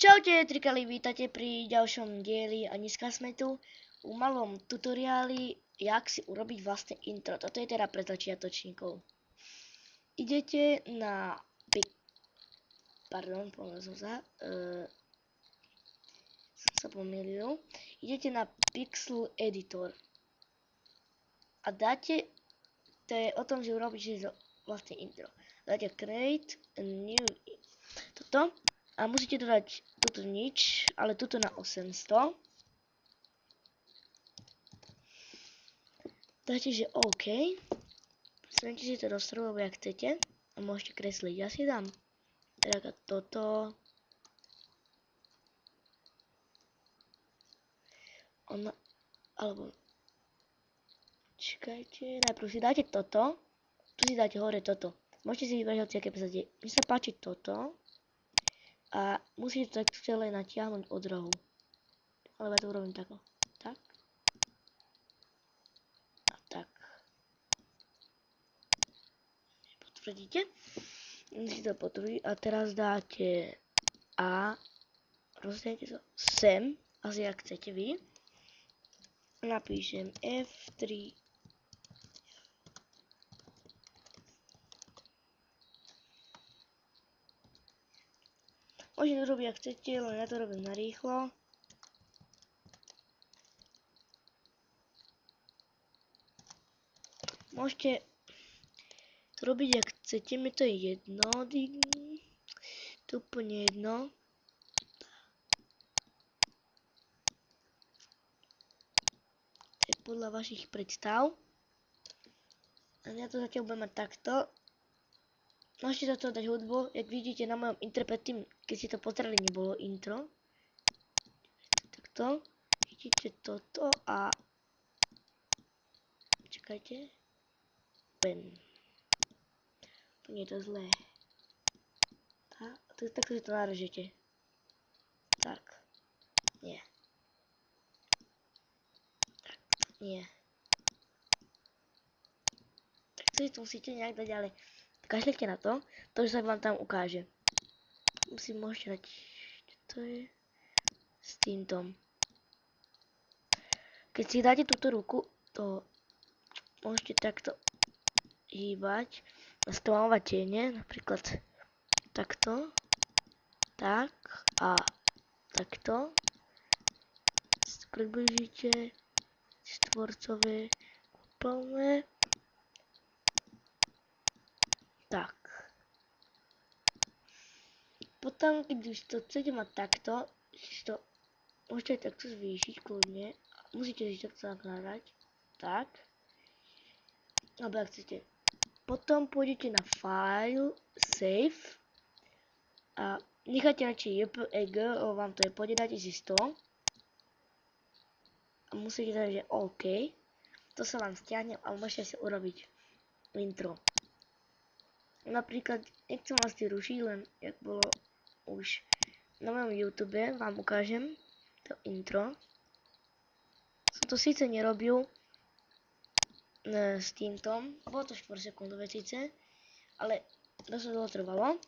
Čaute, trikali, vítate pri ďalšom dieli a dneska sme tu u malom tutoriáli, jak si urobiť vlastne intro. Toto je teda pre začiatočníkov. Idete na Idete na Pixel Editor a dáte, to je o tom, že urobíte vlastne intro. Dáte create a new toto. A musíte dodať tuto nič, ale tuto na 800. Dáte, že OK. Spravte si to do strojov, jak chcete. A môžete kresliť. Ja si dám teda toto. Alebo čakajte, najprv si dáte toto. Tu si dáte hore toto. Môžete si vybrať hociaké pozadie. Mne sa páči toto. A musíte to tak celé natiahnuť od rohu. Ale ja to urobím tako. Tak. A tak. Potvrdíte? Musíte to potvrdiť. A teraz dáte A. Rozdielite to sem. Asi jak chcete vy. Napíšem F3. Môžete to robiť, ak chcete, len ja to robím narýchlo. Môžete to robiť, ak chcete, mi to je jedno. To úplne jedno. To je podľa vašich predstav. A ja to zatiaľ budem mať takto. Môžete toto dať hudbu, jak vidíte na mojom intro predtým, keď si to pozerali, nebolo intro. Takto. Vidíte toto a... Čakajte. Ben. Nie je to zlé. Takto si to narežete. Tak. Nie. Tak. Nie. Tak to si to musíte nejak dať ďalej. Kašlete na to, to už sa vám tam ukáže. Si môžete dať, čo to je, s týmto. Keď si dáte túto ruku, to môžete takto hýbať a stvalovať tiene, napríklad takto, tak a takto. Približíte štvorcové, úplne. Tak. Potom, keď už to chcete mať takto, to môžete takto zvýšiť kľudne. Musíte si takto nakladať. Tak. Alebo ak chcete. Potom pôjdete na File, Save. A necháte radšej JPEG, lebo vám to je pôjde, dáte si 100. A musíte dať, že OK. To sa vám stiahne a môžete si urobiť intro. Napríklad, nechcem vás rušiť, len jak bolo už na mojom YouTube, vám ukážem to intro. Som to síce nerobil s týmto, bolo to 4 sekundové síce, ale dosť dlho trvalo.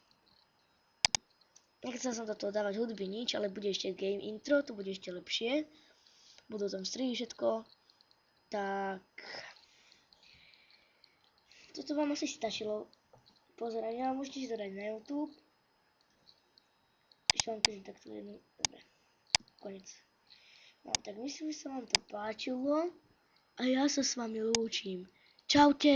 Nechcel som do toho dávať hudby nič, ale bude ešte game intro, to bude ešte lepšie. Budú tam strihy všetko. Tak. Toto vám asi stačilo pozerať, ale môžete si to dať na YouTube. Ešte vám píšem takto jednu. Dobre. Konec. No tak myslím, že sa vám to páčilo. A ja sa s vami lúčim. Čaute!